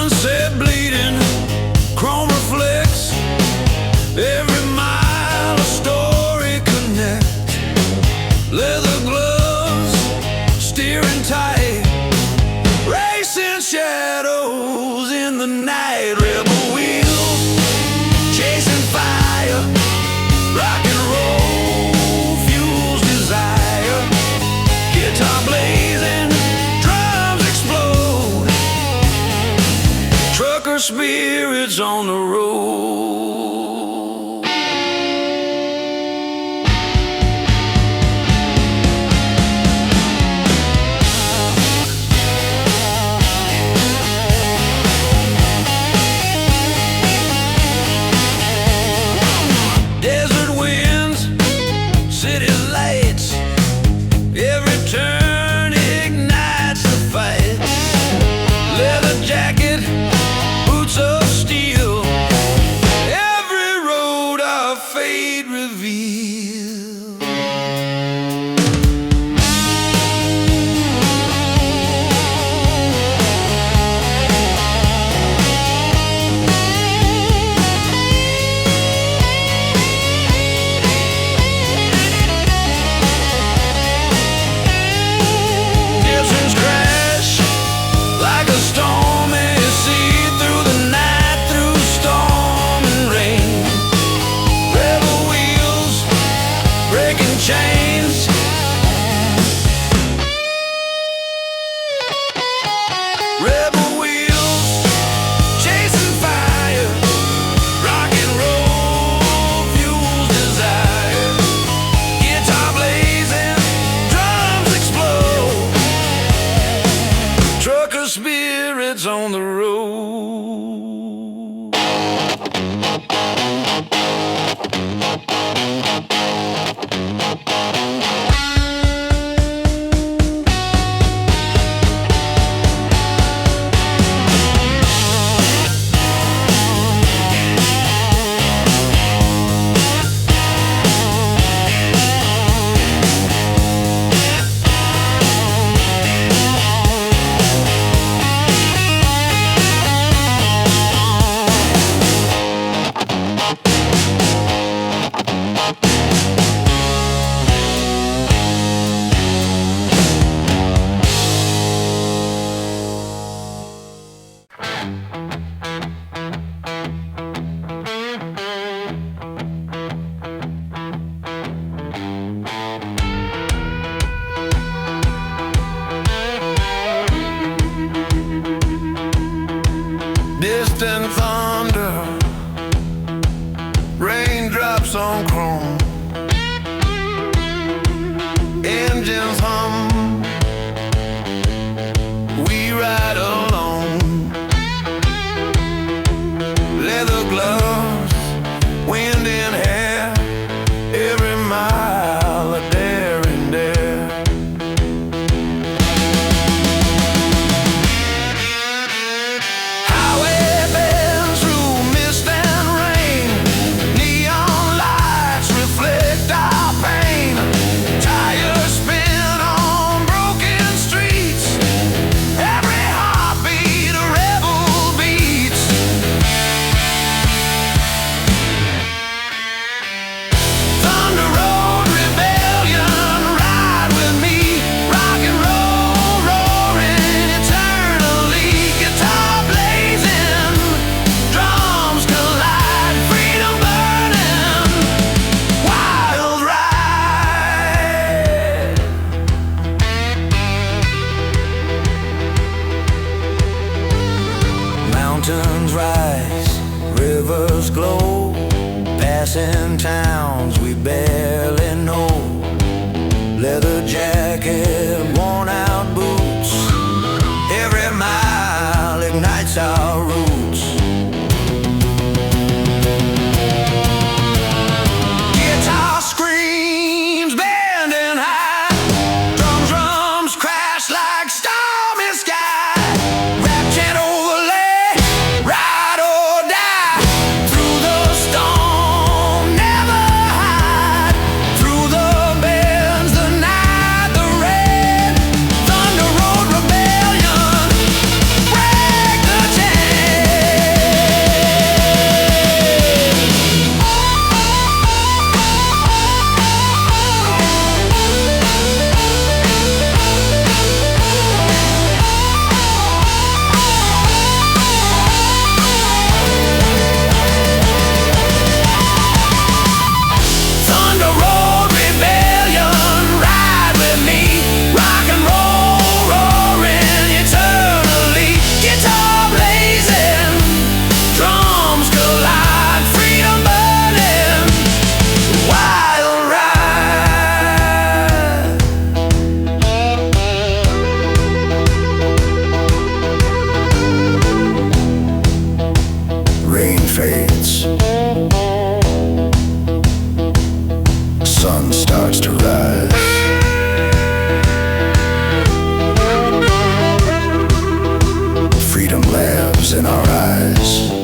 sunset bleeding, chrome reflects. Every mile a story connects. Leather gloves, steering tight. Racing shadows in the night. Rebel wheels, chasing fire. Rock and roll fuels desire. Guitar blazing, drums explode. Trucker spirits on the road. Desert winds, city lights. Every turn ignites the fight. Leather jacket, boots of steel. Every road our fate reveals. Gibsons crash like a stormy sea through the night, through storm and rain. Rebel wheels breaking chains. Rebel wheels chasing fire. Rock and roll fuels desire. Guitar blazing, drums explode. Trucker spirits on the road. Distant thunder, raindrops on chrome. Engines hum, we ride alone. Leather gloves, wind in hair. Every mile a daring dare. Highway bends through mist and rain. Neon lights reflect our pain. Tires spin on broken streets. Every heartbeat a rebel beats. Thunder Road rebellion, ride with me. Rock and roll roaring eternally. Guitar blazing, drums collide. Freedom burning, wild ride. Mountains rise, rivers glow. Passing towns we barely know. Leather jacket, worn out boots. Every mile ignites our roots. Guitar screams bending high. Drums crash like stormy sky. Rap chant overlay, ride or die. Through the storm, never hide. Through the bends, the night, the rain. Thunder Road rebellion, break the chain. fades. Sun starts to rise. Freedom lives in our eyes.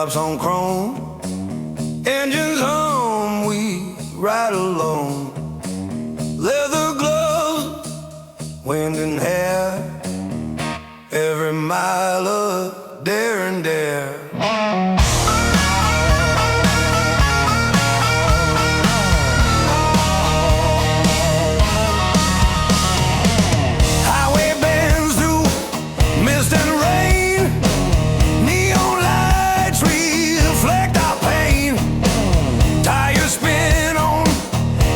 Raindrops on chrome, engines hum, we ride alone. Leather gloves, wind and hair, every mile of dare and dare. Highway bends through mist and rain, neon lights reflect our pain. Tires spin on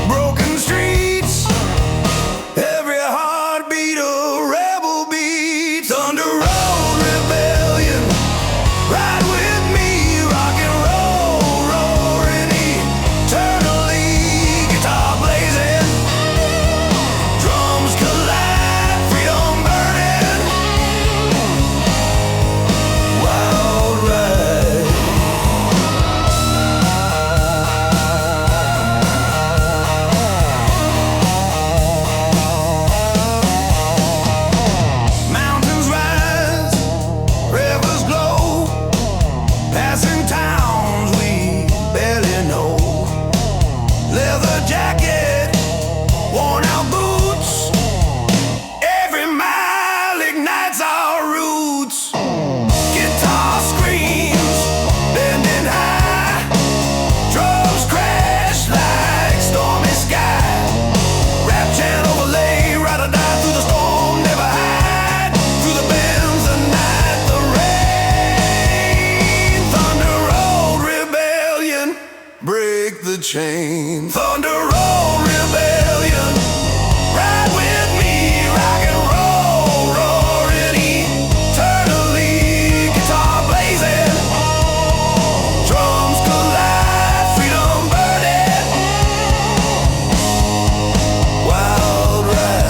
broken streets, every heartbeat a rebel beat. Thunder road rebellion, ride with me, rock and roll, roaring eternally. Guitar blazing, drums collide, freedom burning, wild ride. Mountains rise, rivers glow, passing towns we barely know. Leather jacket, worn out boots, every mile ignites our roots. Guitar screams, bending high, drums crash like stormy sky. Rap chant overlay, ride or die through the storm, never hide. Through the bends, the night, the rain. Thunder road rebellion, break the chain. Thunder road rebellion, ride with me, rock and roll, roaring eternally. Guitar blazing, drums collide, freedom burning, wild ride.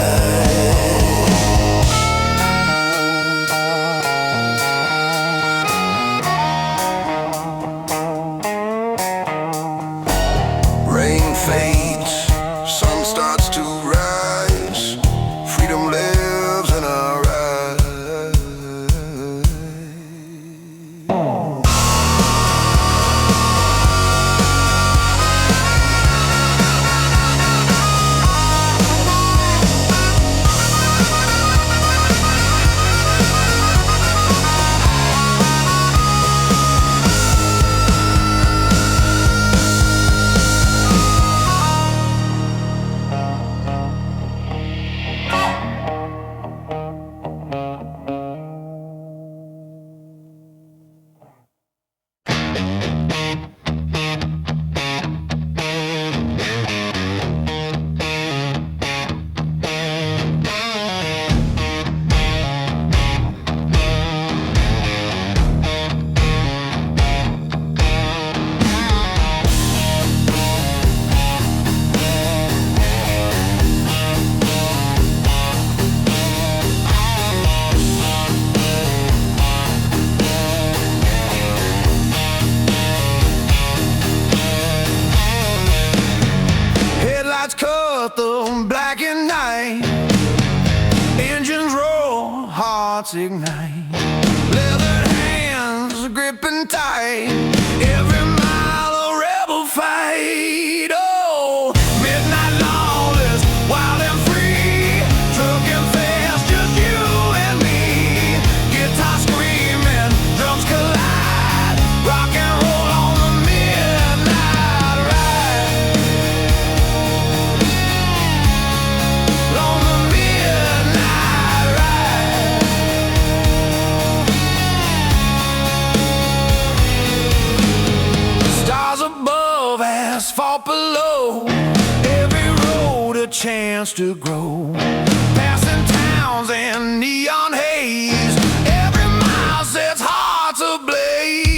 Rain fades, sun starts to rise, freedom lives in our eyes. Headlights cut the black and night, engines roar, hearts ignite. Leathered hands gripping tight, every mile a rebel fight. Oh, midnight lawless, wild and free, trucking fast, just you and me. Guitar screaming, drums collide, rock and roll on the midnight ride. On the midnight ride. Stars above, asphalt below, every road a chance to grow. Passing towns and neon haze, every mile sets hearts ablaze.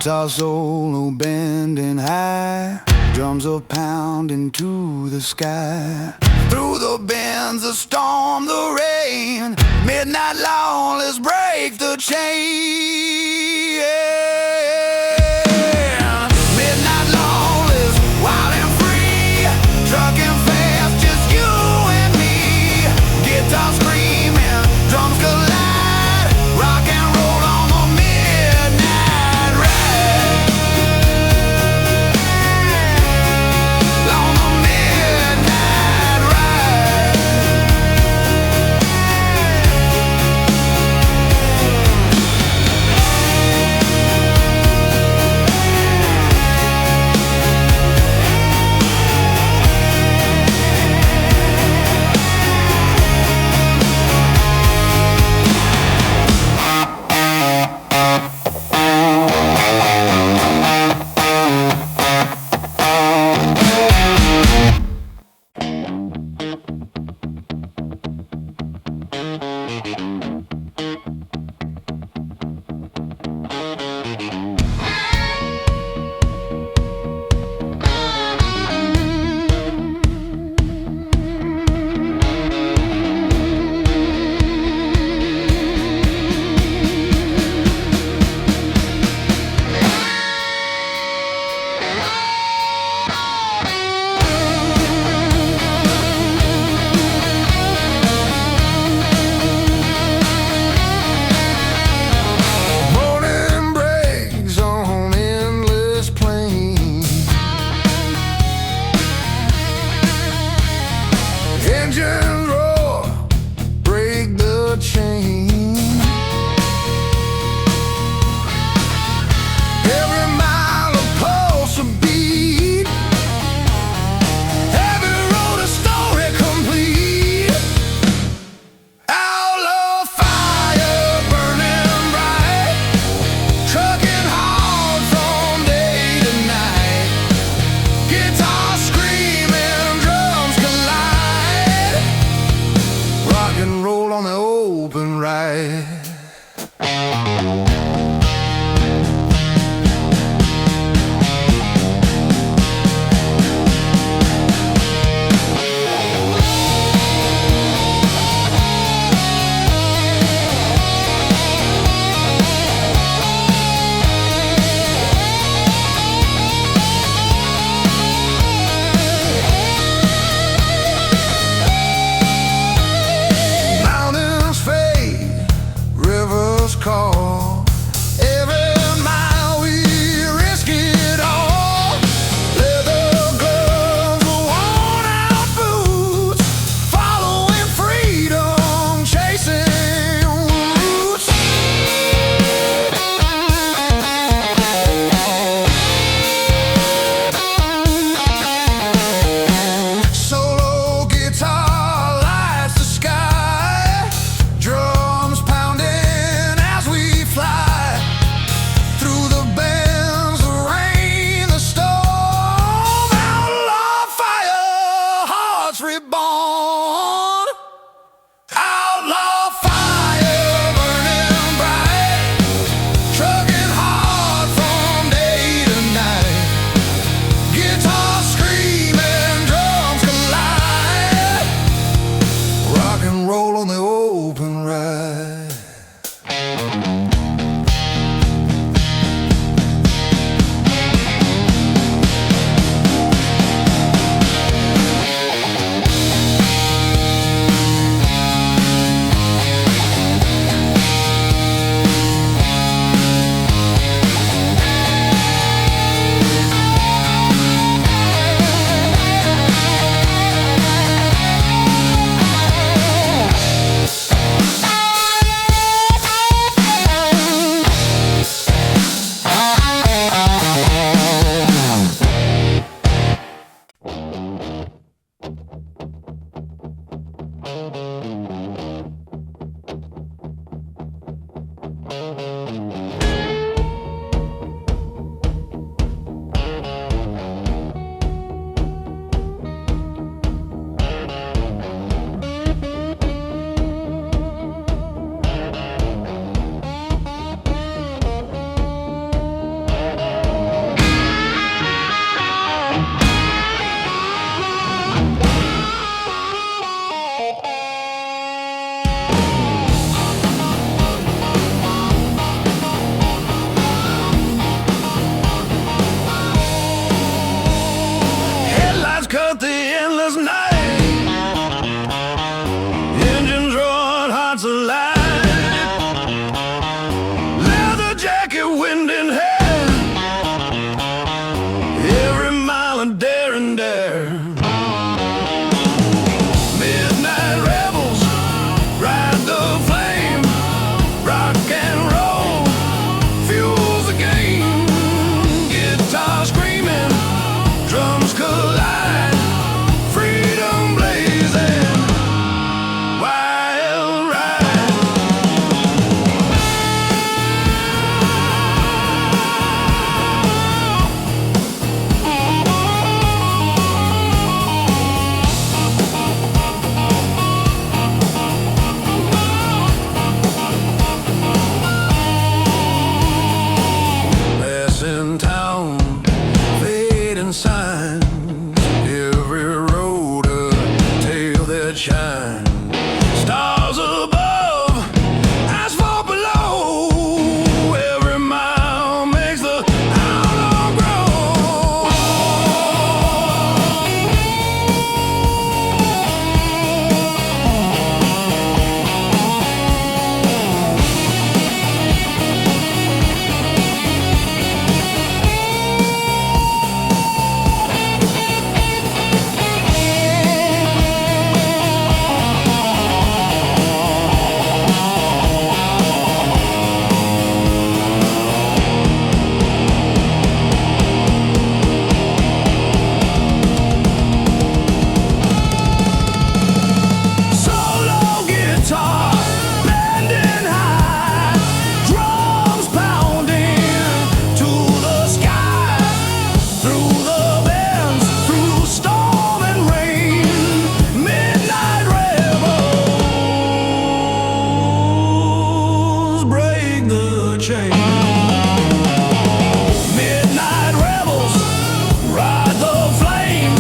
Guitar solo bending high, drums are pounding to the sky. Through the bends, the storm, the rain, midnight long, let's break the chain. Midnight long, let's wild and free, trucking fast, just you and me. Guitar screaming, drums collide, rock and roll on the midnight ride. On the midnight ride. Engines roar, break the chain. Every mile a pulse, a beat, every road a story complete. Outlaw fire burning bright, trucking hard from day to night. Guitar screaming, drums collide, rock and roll on the open ride. Mountains fade, rivers call. Every mile we risk it all. Leather gloves, worn out boots, following freedom, chasing roots. Solo guitar lights the sky, drums pounding as we fly. Through the bends, the rain, the storm. Outlaw fire, hearts reborn. Outlaw fire burning bright, trucking hard from day to night. Guitar screaming, drums collide, rock and roll on the open ride. chain. Midnight rebels ride the flame.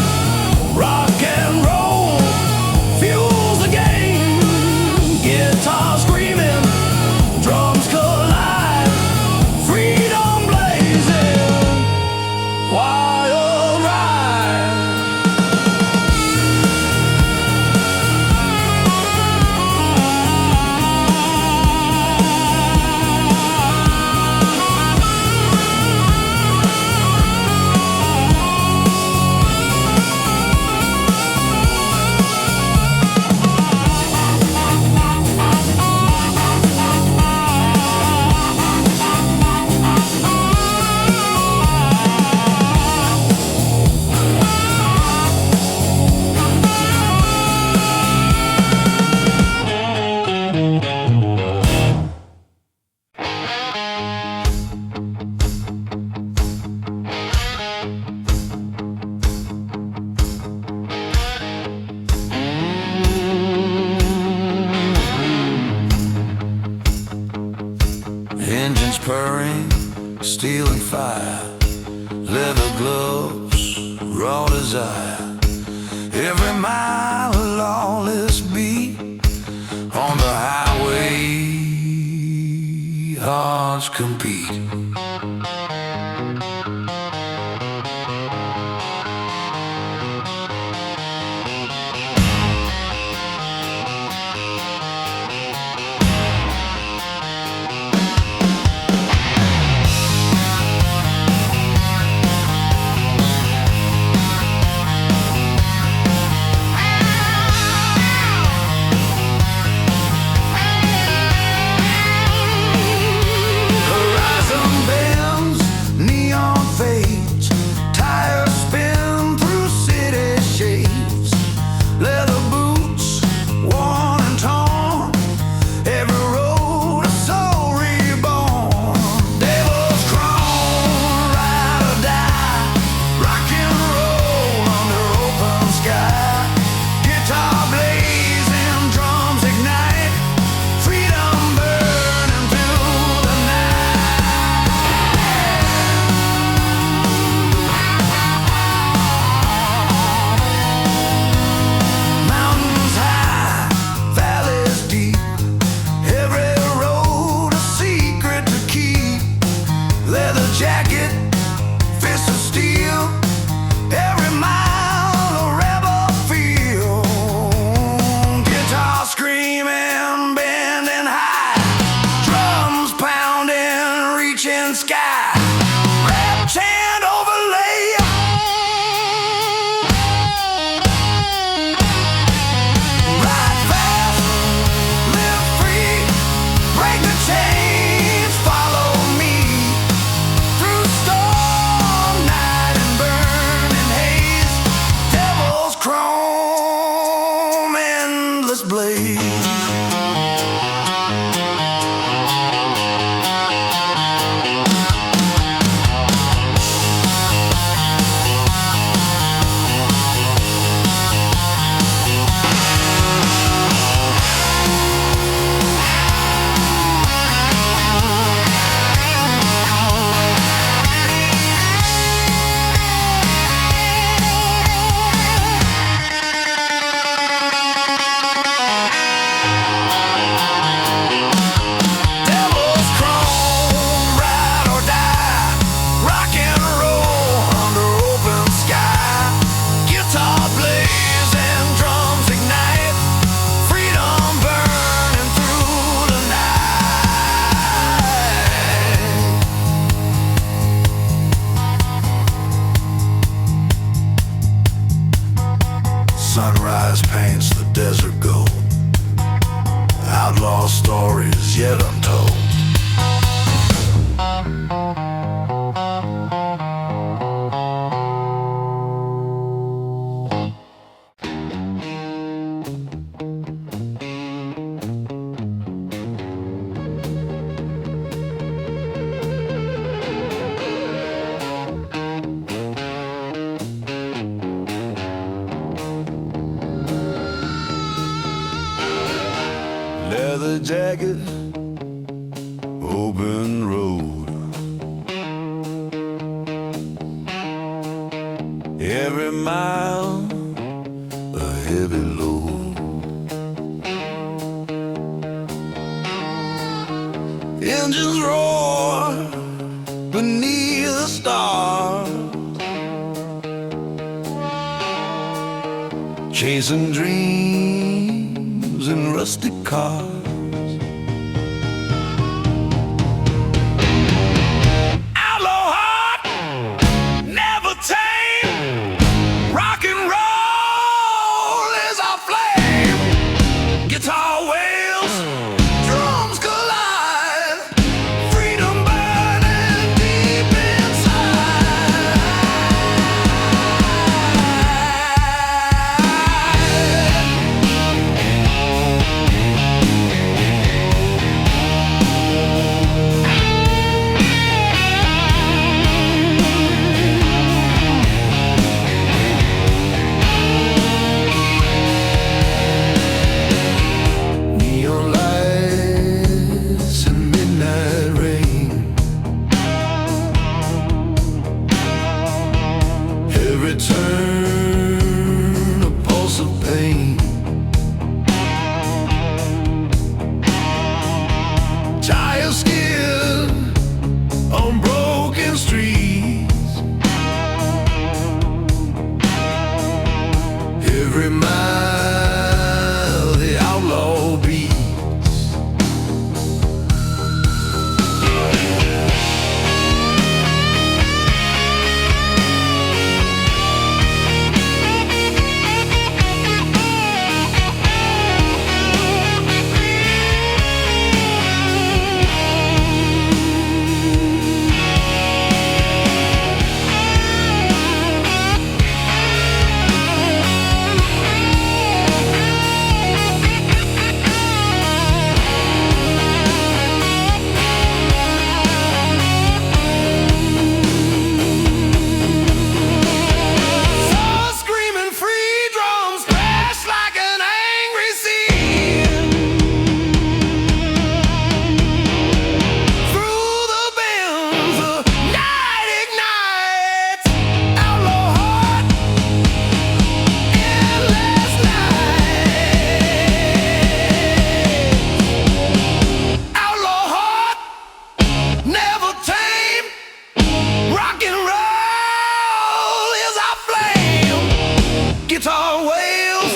Rock and roll fuels the game. Guitar screaming, drums collide. Freedom blazing, wild ride. Engines purring, steel and fire, leather gloves, raw desire. Every mile a lawless beat on the highway, hearts compete. Horizon bends, open road. Every mile a heavy load. Engines roar beneath the stars, chasing dreams in rusty cars. Outlaw heart, never tame. Rock and roll is our flame. Guitar wails, drums collide. Freedom burning deep inside. Neon lights and midnight rain. Every turn a pulse of pain. Tire skid on broken streets. Every mile the outlaw beats. Screaming free drums crash like an angry sea. Through the bends, the night ignites. Outlaw heart, endless night. Outlaw heart, never tame. Rock and roll is our flame. Guitar wails,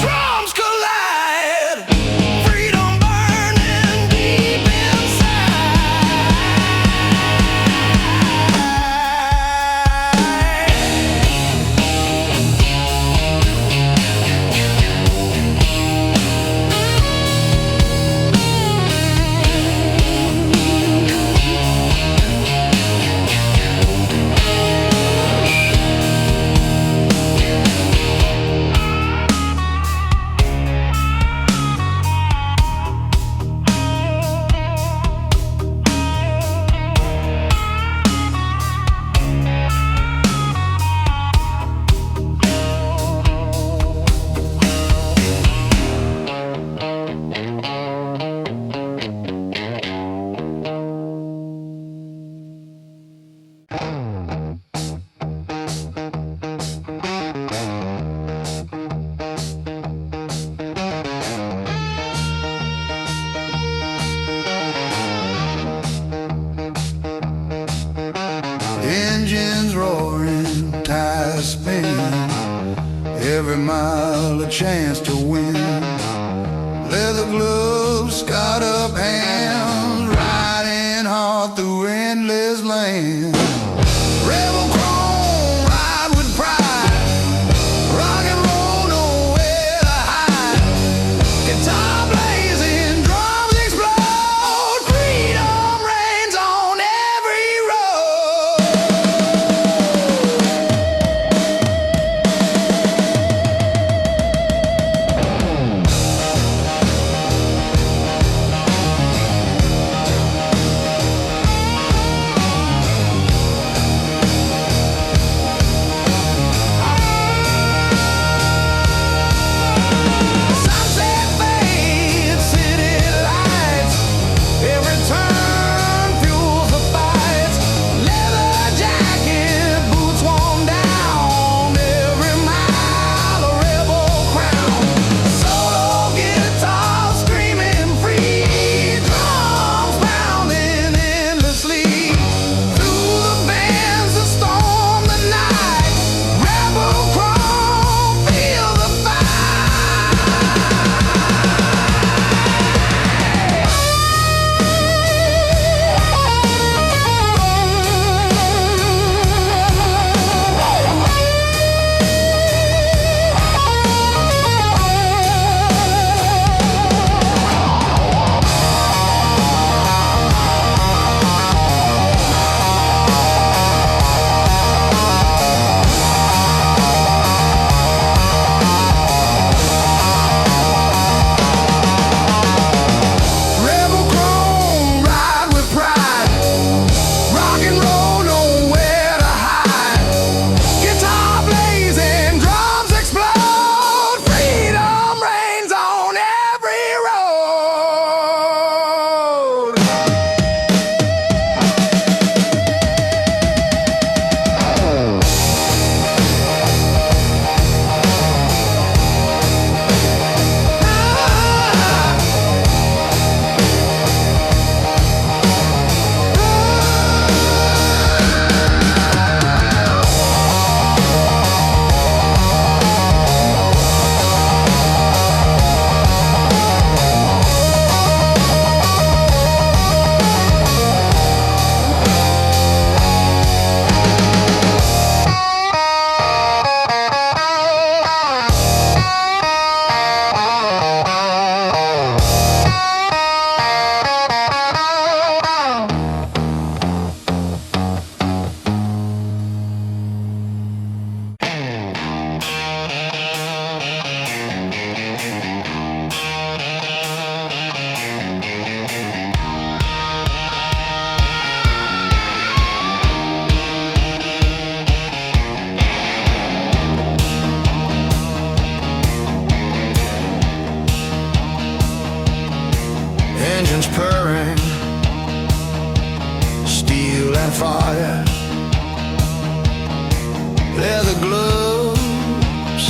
drums collide. Freedom burning deep engines roaring, tires spinning. Every mile a chance to win. Leather gloves, scarred up hands, riding hard through endless land. Rebel chrome, ride with pride. Rock and roll, nowhere to hide. Guitar blazing, drums explode. Freedom reigns on every road. fire, leather gloves,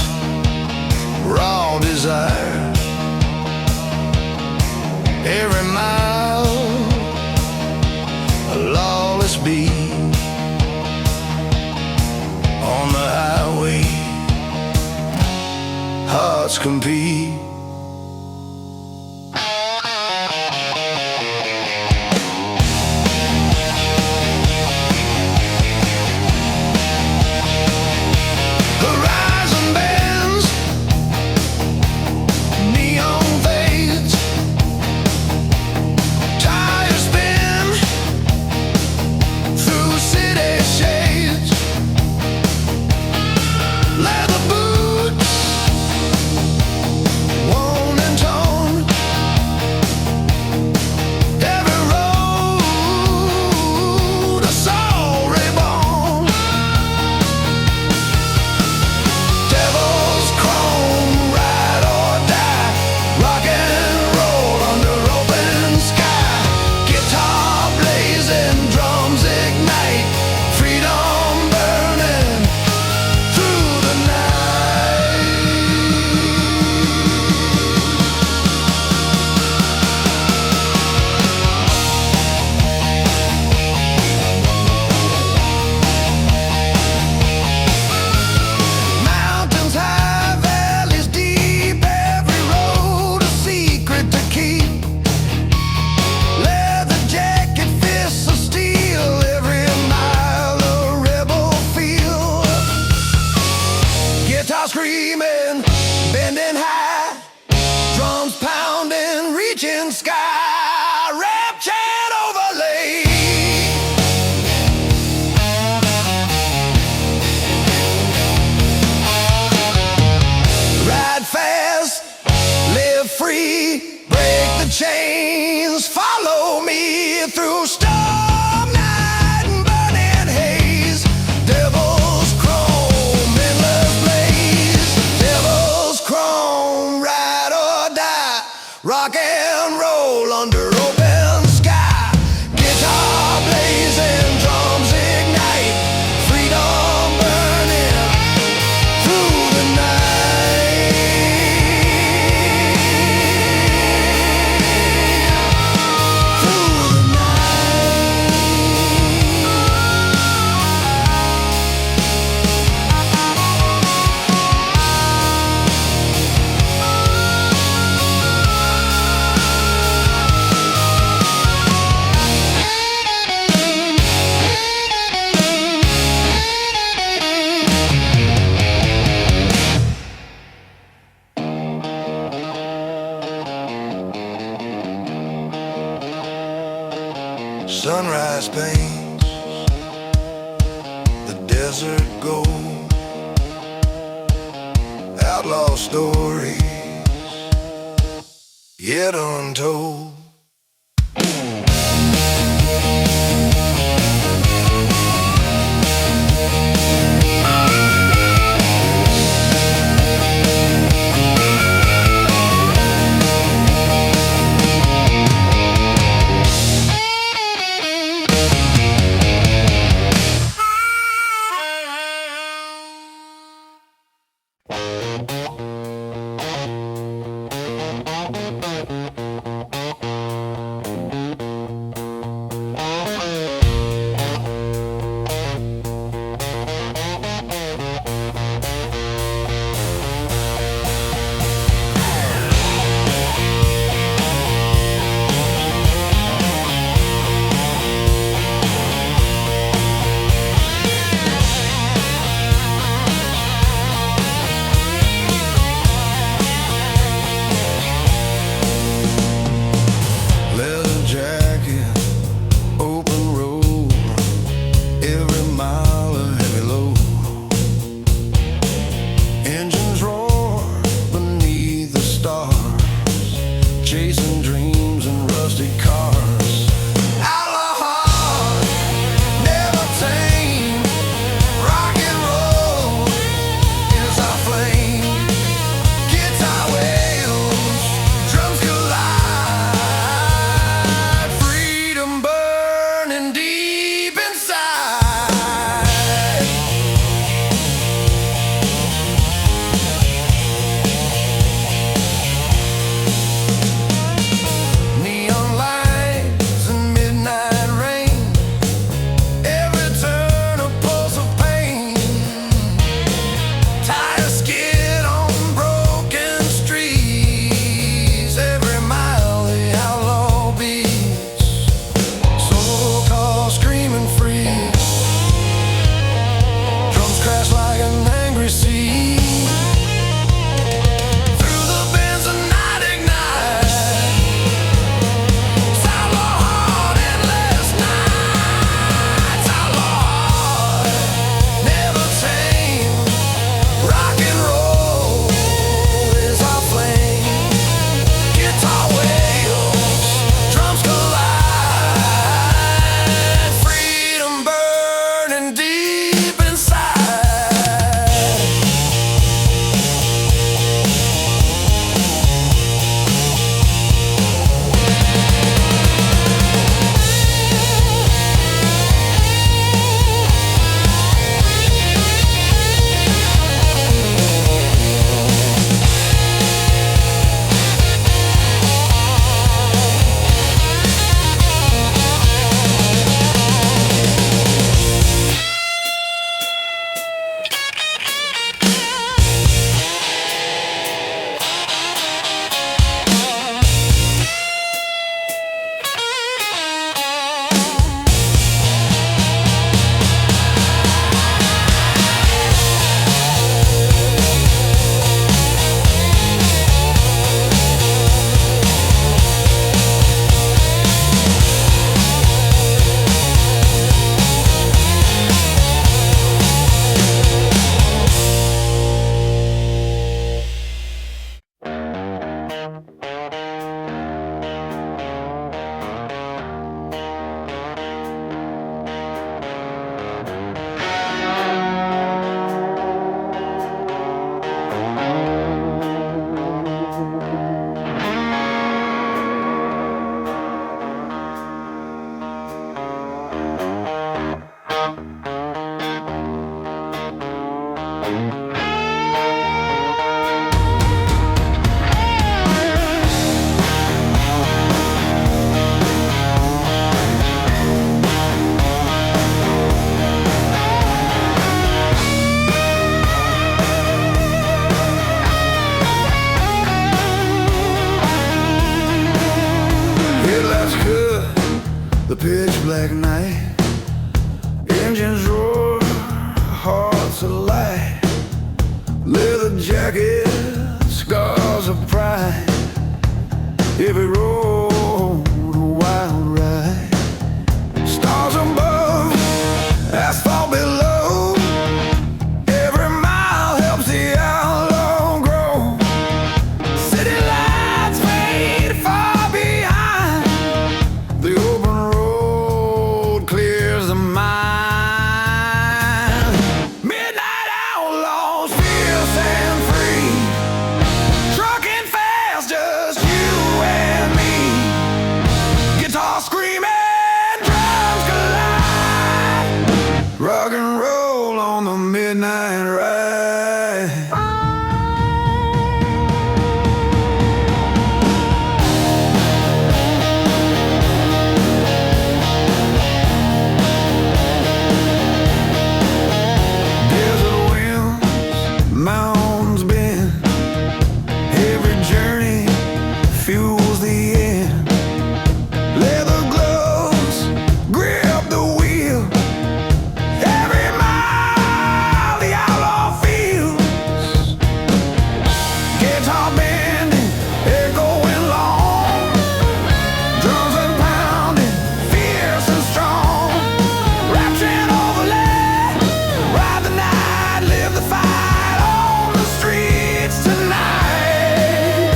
raw desire. Every mile a lawless beat on the highway, hearts compete. Screaming, bending high, drums pounding, reaching sky, rap chant overlay. Ride fast, live free, break the chains, follow me through storm. Rock and roll under open sky, guitar blazing, drums ignite, freedom burning through the night. Through the sunrise paints the desert gold, outlaw stories yet untold. the pitch black night. Engines roar, hearts alight. Leather jacket, scars of pride. Every road a wild ride. Stars above, asphalt below. Every mile helps the outlaw grow. City lights fade far behind. The open road clears the mind. Midnight outlaws, fierce and free. Trucking fast, just you and me. Guitar screaming, drums collide. Rock and roll on the midnight ride. Desert winds, mountains bend. Every journey fuels the end. Leather gloves grip the wheel. Every mile the outlaw feels. Guitar bending, echoing long. Drums and pounding, fierce and strong. Rapturing overlay, ride the night, live the fight on the streets tonight.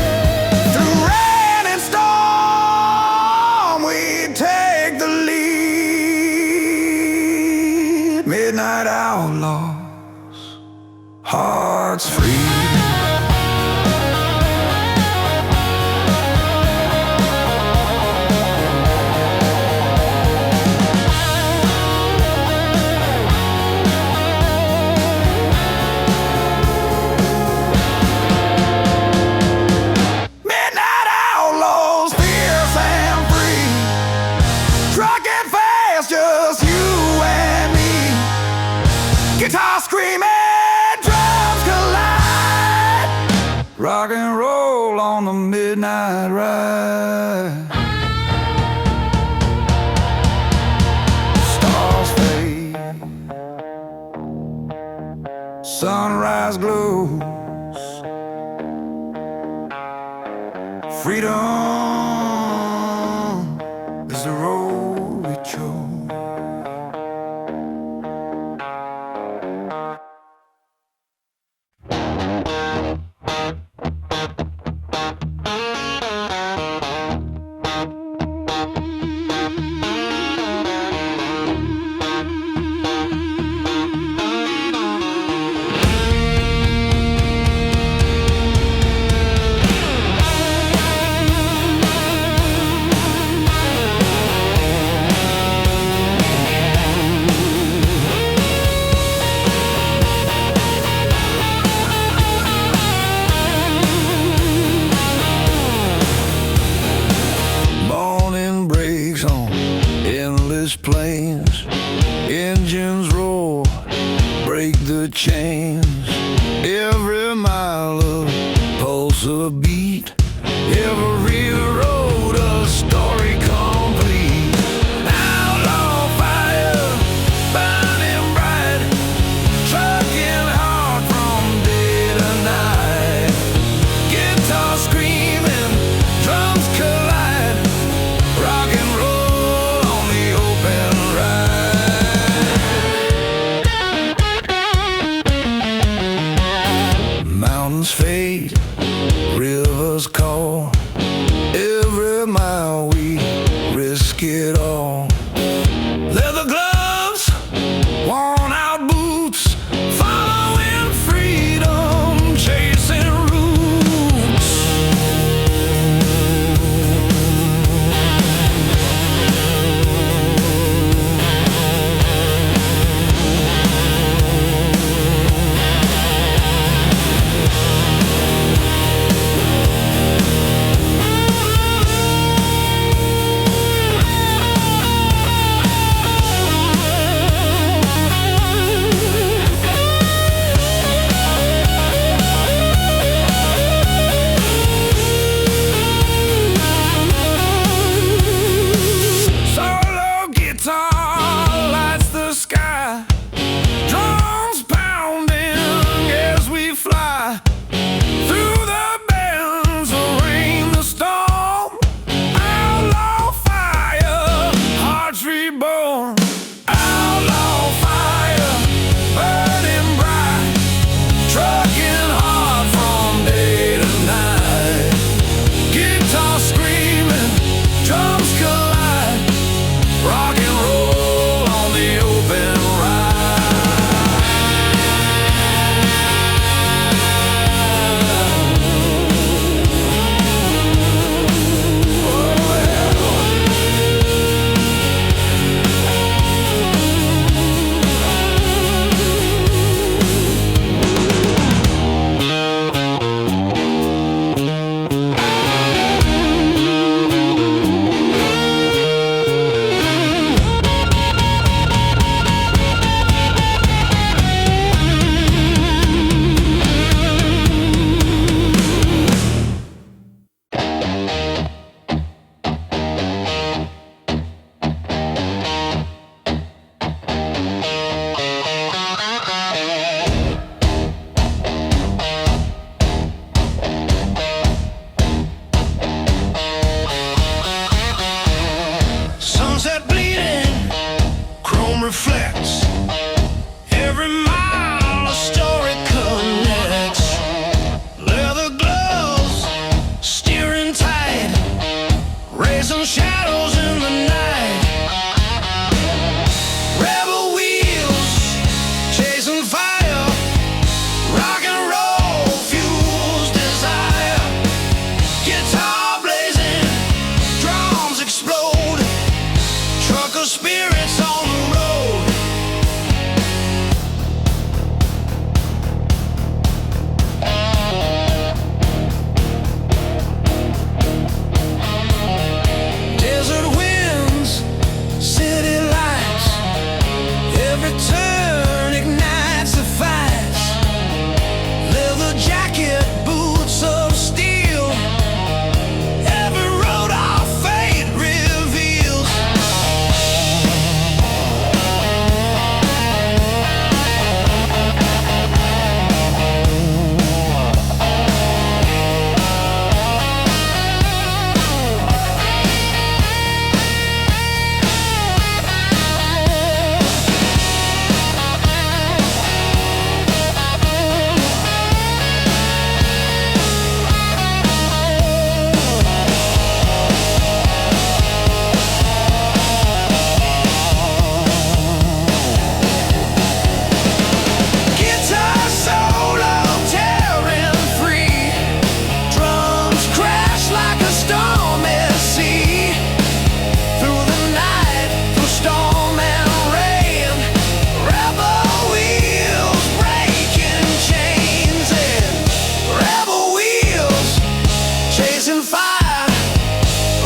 Through rain and storm, we take the lead. Midnight outlaws, hearts free. Midnight outlaws, fierce and free. Trucking fast, just you and me. Guitar screaming, drums collide. Rock and roll on the midnight ride. Stars fade, sunrise glows. Freedom is the road we chose. Morning breaks on endless plains. Engines roar, break the chains. Every mile a pulse a beat. Every road a story complete. Outlaw fire, burning bright. Trucking hard from day to night. Guitar screaming, drums collide. Rock and roll on the open ride. Mountains fade, rivers call. home reflects. Every mile a story connects. Leather gloves, steering tight, raising shadows in the night. Rebel wheels, chasing fire, rock and roll fuels desire. Guitar blazing, drums explode, trucker spirits on the road. Desert winds, city lights, every turn ignites the fights. Leather jacket, boots of steel, every road our fate reveals. Guitar solo tearing free, drums crash like a stormy sea. Through the night, through storm and rain, rebel wheels breaking chains, and rebel wheels chasing fire,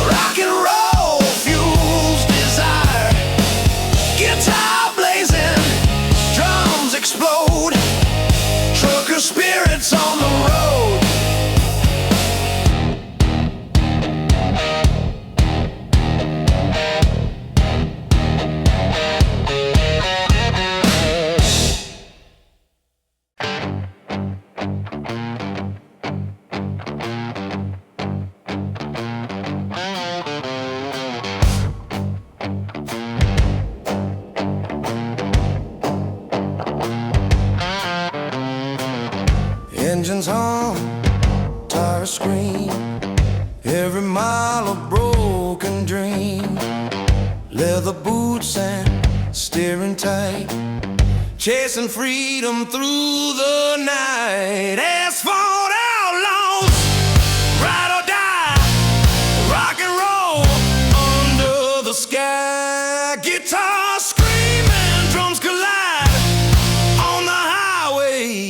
rock and roll fuels desire. Guitar blazing, drums explode, trucker spirits on the road. Engines hum, tires scream, every mile a broken dream. Leather boots and steering tight, chasing freedom through the night. Asphalt outlaws, ride or die, rock and roll under the sky. Guitar screaming, drums collide on the highway.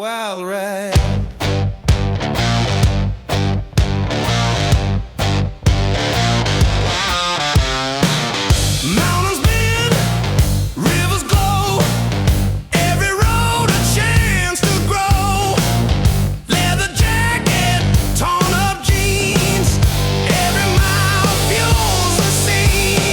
Wild ride. Mountains bend, rivers glow, every road a chance to grow. Leather jacket, torn up jeans, every mile fuels the scene.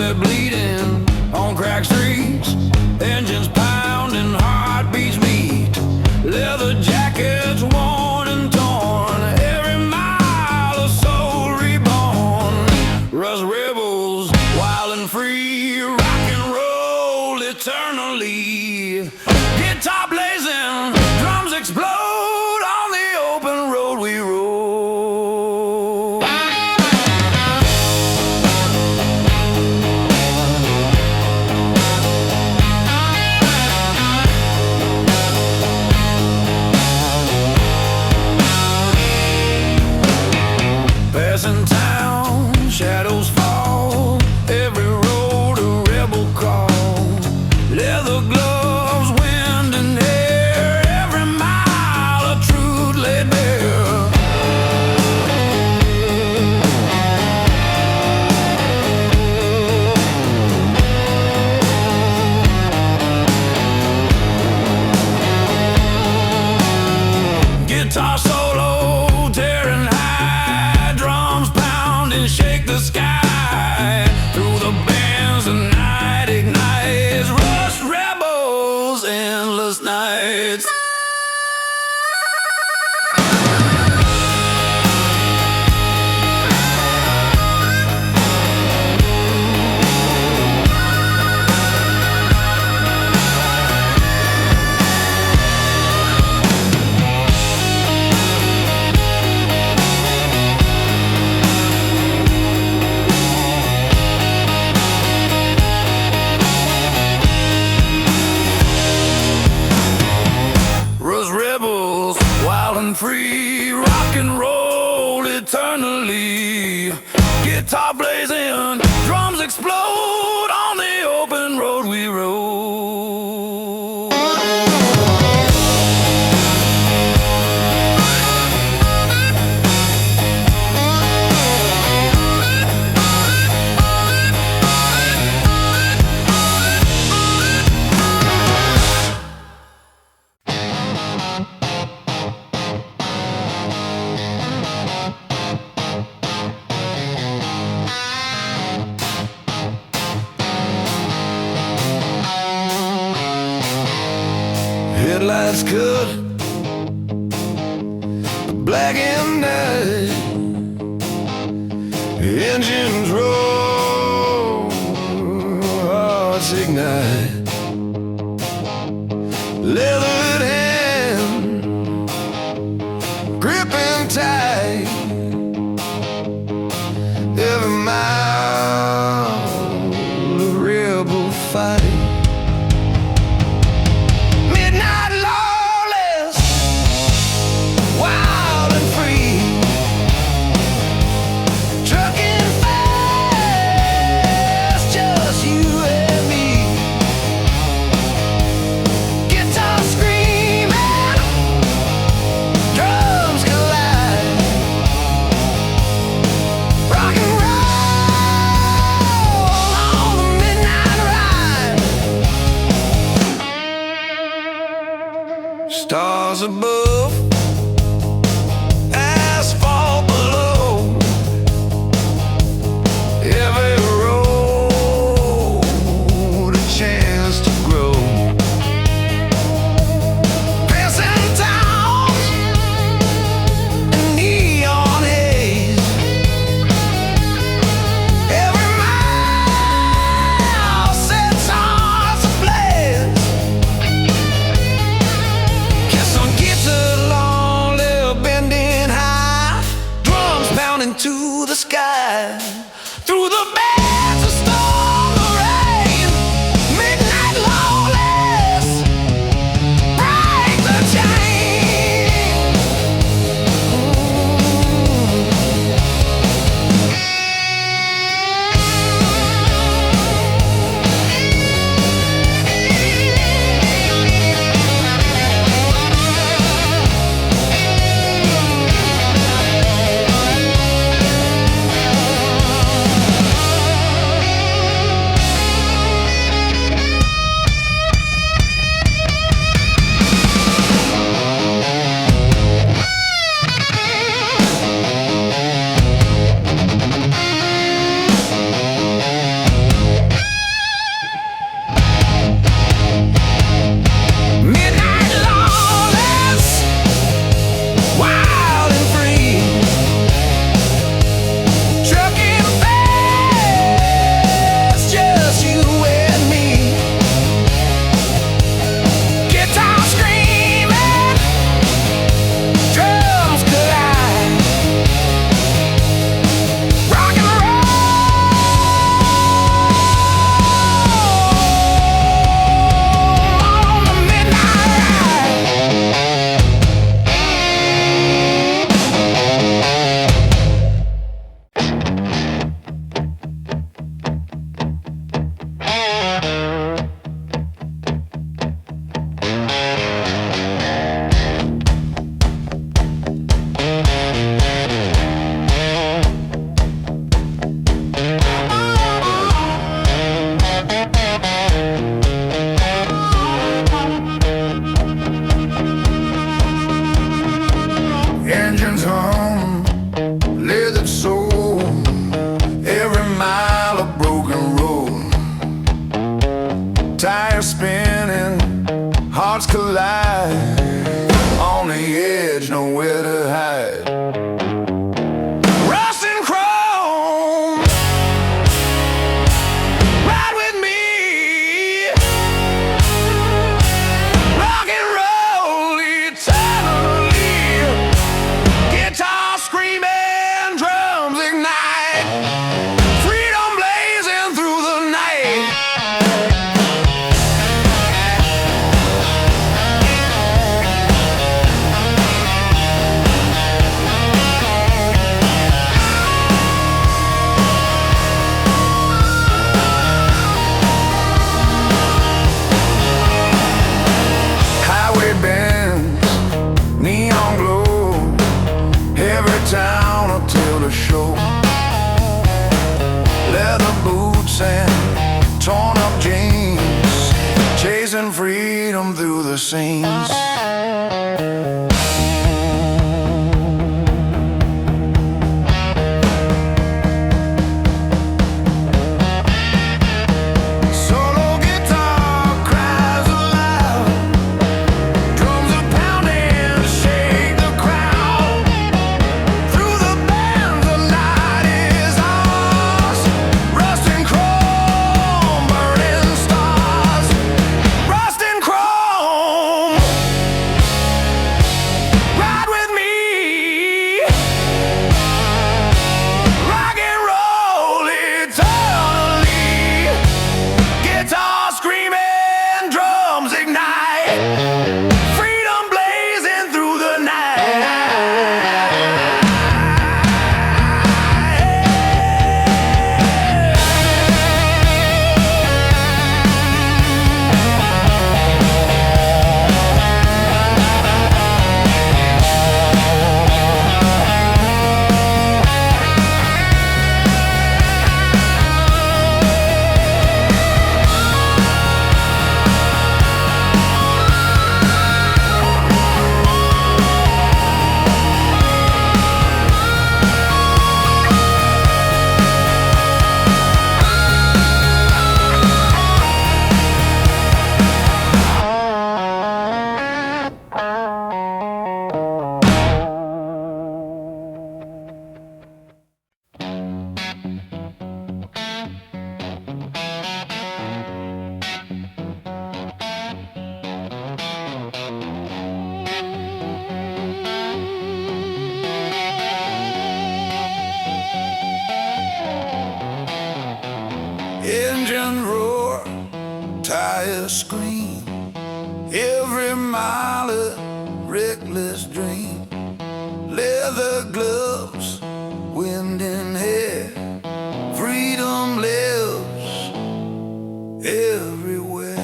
sunset bleeding on cracked streets, engines pounding, heartbeats beat, leather jackets worn and torn, every mile a soul reborn. Rust rebels, wild and free, rock and roll eternally. Guitar blazing, drums explode on the open road we roll. Passing town, shadows fall, every road a rebel call. Leather gloves, wind and air, every mile a truth laid bare. Guitar solo, tearing high, drums pounding, shake the sky. Through the bands the night ignites, rust rebels, endless nights. Rebels, wild and free, rock and roll eternally. Guitar blazing, drums explode on the open road we roll. Headlights cut black and night, engines roll, hearts ignite, leathered hand gripping tight, every mile a rebel fight. Stars above, asphalt below, every road a chance to grow. Passing towns in neon haze, every mile sets hearts ablaze. Kiss on guitar tires spinning, hearts collide. On the edge, nowhere to hide. Rust and chrome, ride with me. Rock and roll eternally. Guitar screaming, drums ignite. Freedom blazing through the night. Neon glow, every town will tell the show. Leather boots and torn up jeans, chasing freedom through the scenes. Engine roar, tires scream, every mile a reckless dream. Leather gloves, wind in hair, freedom lives everywhere.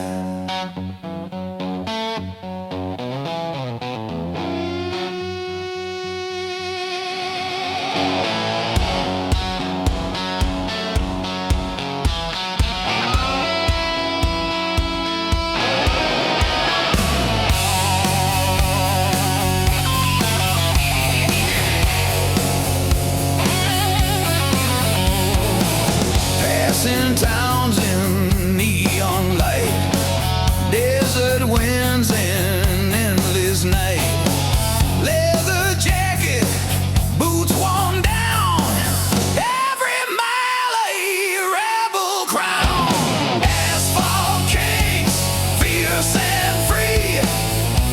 Passing towns in neon light, desert winds and endless night. Leather jacket, boots worn down, every mile a rebel crown. Asphalt kings, fierce and free,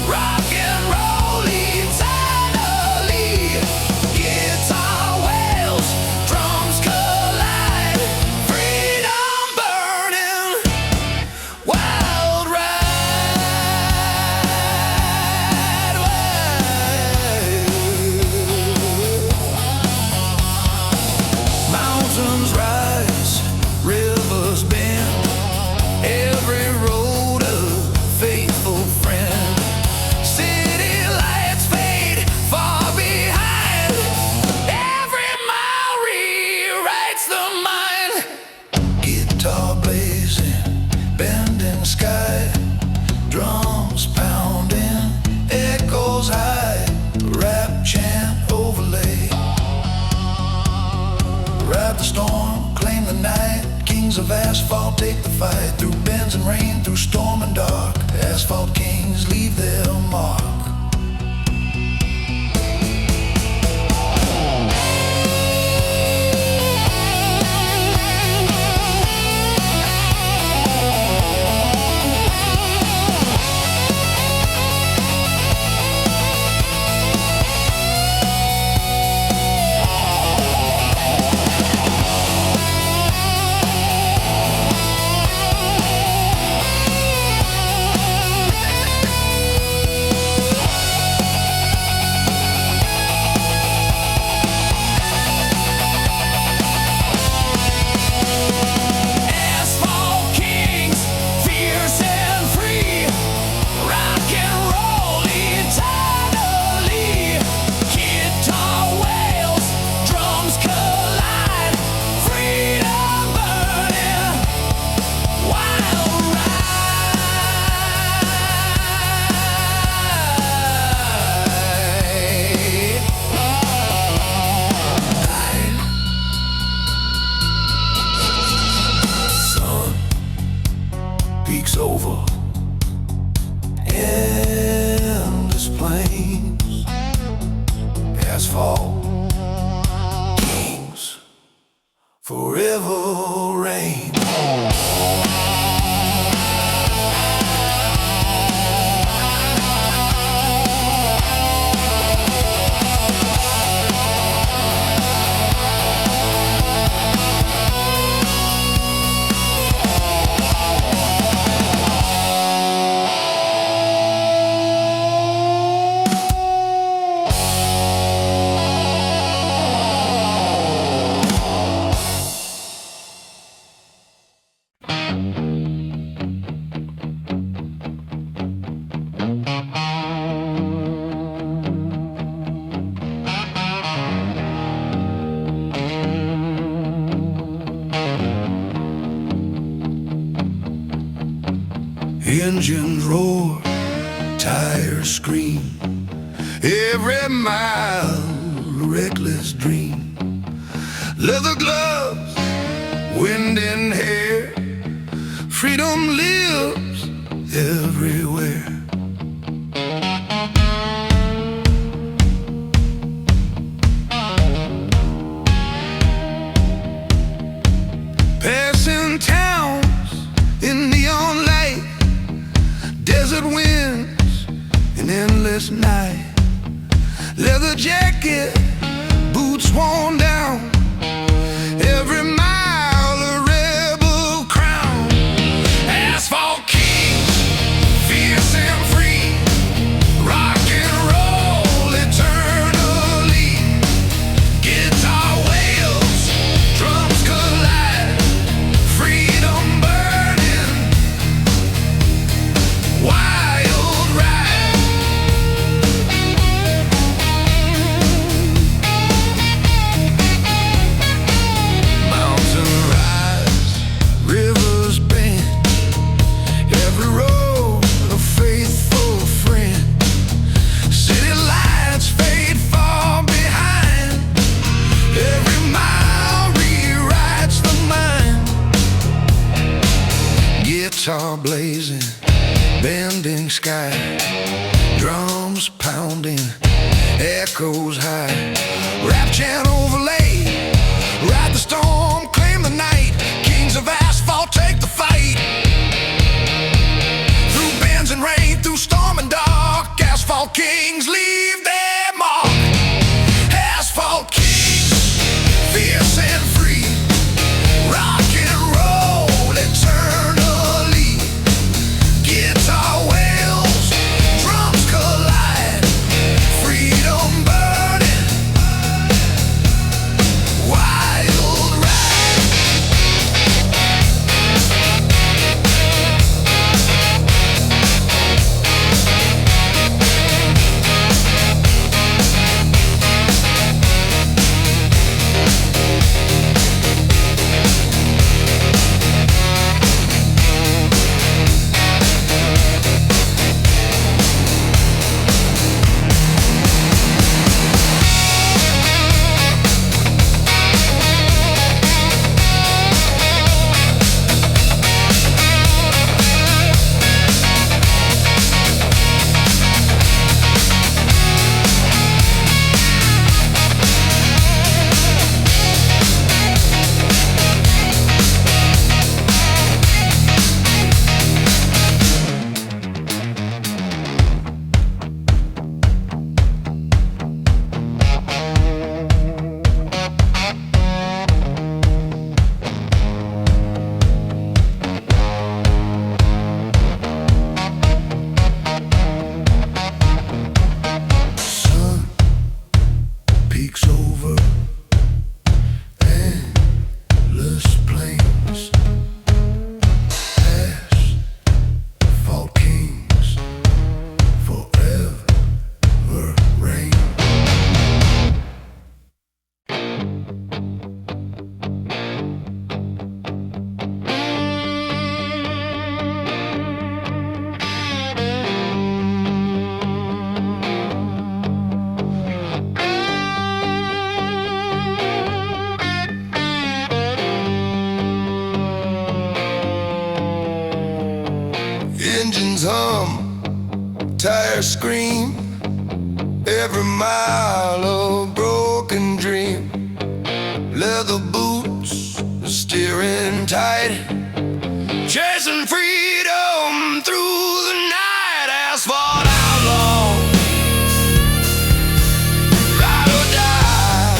rock and roll eternally. Guitar wails, drums collide. Wild ride, mountains rise, rivers bend, every road a faithful friend. City lights fade far behind, every mile rewrites the mind. Guitar blazing, bending sky, drums pounding, echoes high, rap chant overlay. Ride the storm, claim the night, kings of asphalt take the fight through bends and rain, through storm and dark, asphalt kings leave their mark. Peaks over endless plains, asphalt kings forever reign. Engines roar, tires scream, every mile a reckless dream. Leather gloves, wind in hair, freedom lives everywhere. Passing towns in neon light, desert winds, an endless night. Leather jacket, boots worn down, every mile a rebel crown. Asphalt kings, fierce and free, rock and roll eternally. Guitar wails, drums collide, freedom burning, wild ride. Mountain rise, rivers bend, every road a faithful friend. City lights fade far behind, every mile rewrites the mind. Guitar blazing, bending sky, drums pounding, echoes high. Rap chant overlay, ride the storm, claim the night. Kings of asphalt take the fight. Through bends and rain, through storm and dark, asphalt kings leave their mark. Asphalt kings, fierce and free, rock and roll eternally. Guitar wails, drums collide, freedom burning, wild ride. Engines hum, tires scream, every mile a broken dream. Leather boots, steering tight, chasing freedom through the night. Asphalt outlaw, ride or die,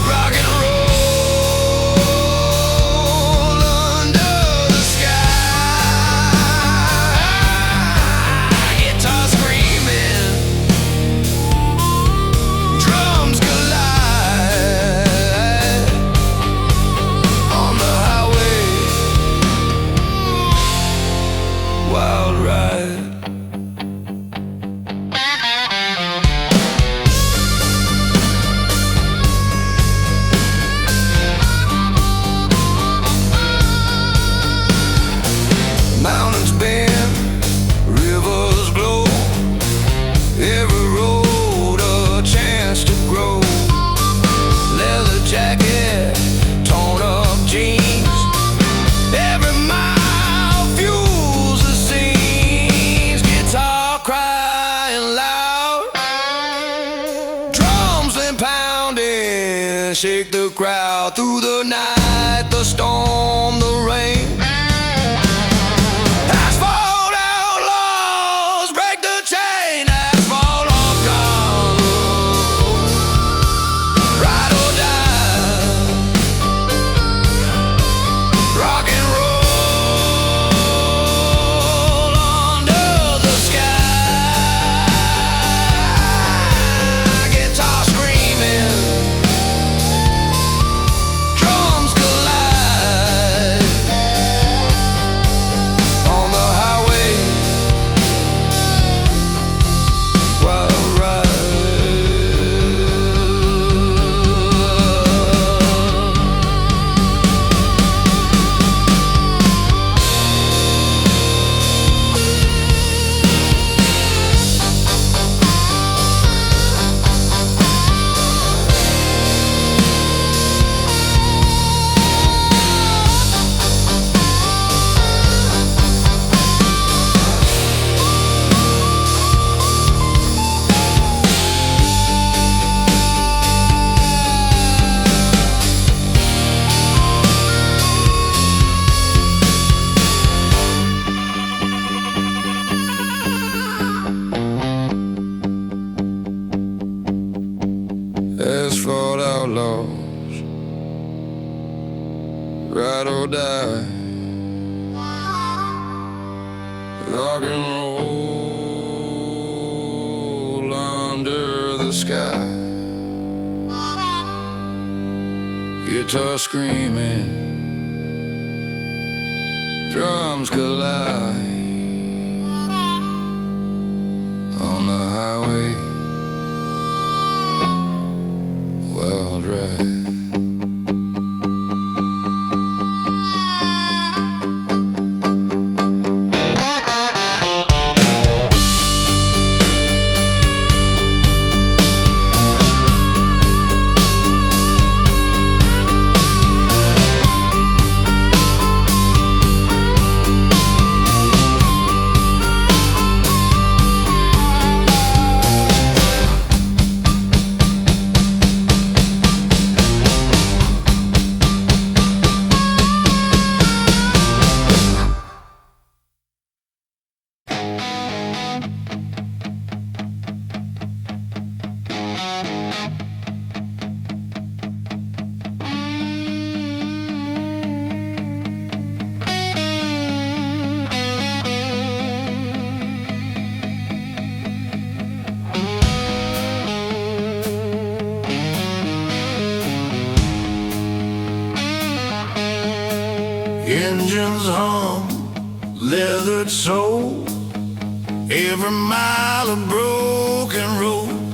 rock and roll under the sky. Guitar screaming, drums collide on the highway. Wild ride. Mountains bend, rivers blow, every road a chance to grow. Leather jacket, torn up jeans, every mile fuels the scenes. Guitar crying loud, drums and pounding, shake the crowd through the night, the storm, the rain. Asphalt outlaws break the chain. Asphalt outlaws, ride or die, rock and roll under the sky. Guitar screaming, drums collide on the highway. Wild ride. Asphalt outlaws, ride or die, rock and roll under the sky. Guitar screaming, drums collide on the highway. Wild ride. Engines hum, leathered soul, every mile a broken road.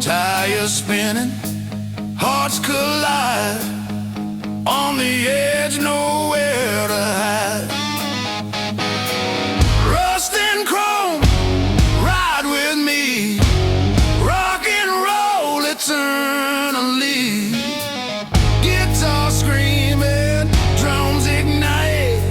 Tires spinning, hearts collide, on the edge, nowhere to hide. Rust and chrome, ride with me, rock and roll eternally. Guitar screaming, drums ignite,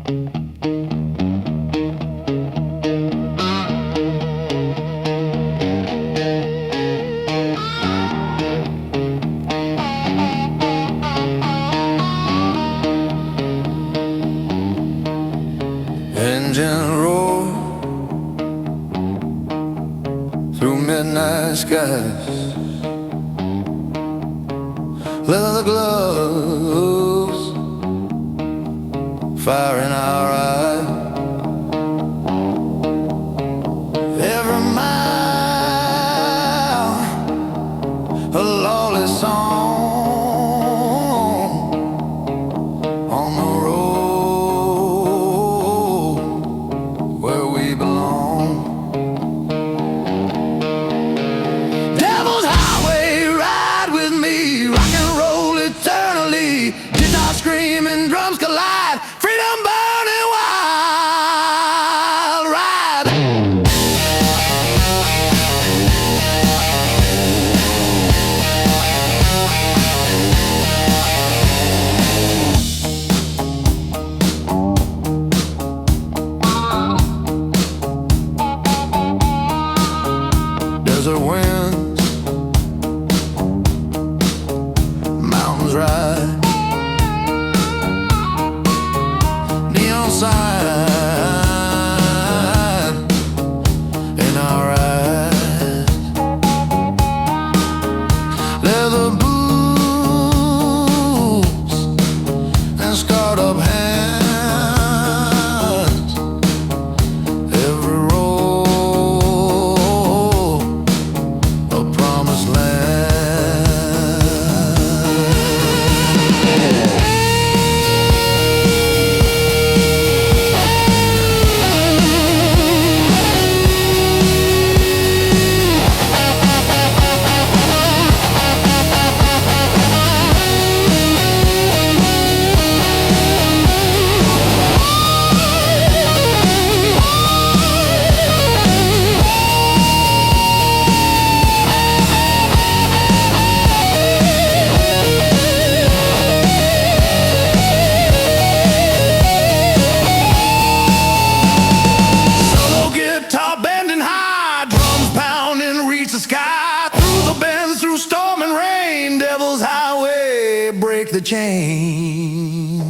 Engine roar through midnight skies. Leather gloves, fire in our eyes. Every mile, a lawless song on the road where we belong. Devil's Highway, ride with me, rock and roll eternally. Guitar screaming, drums collide, freedom burning wild ride. Desert winds, mountains ride, neon sign in our eyes. Leather boots and scarred up hands. Every road a promised land. Solo guitar bending high, drums pounding, reach the sky. Through the bends, through storm and rain, Devil's Highway, break the chain.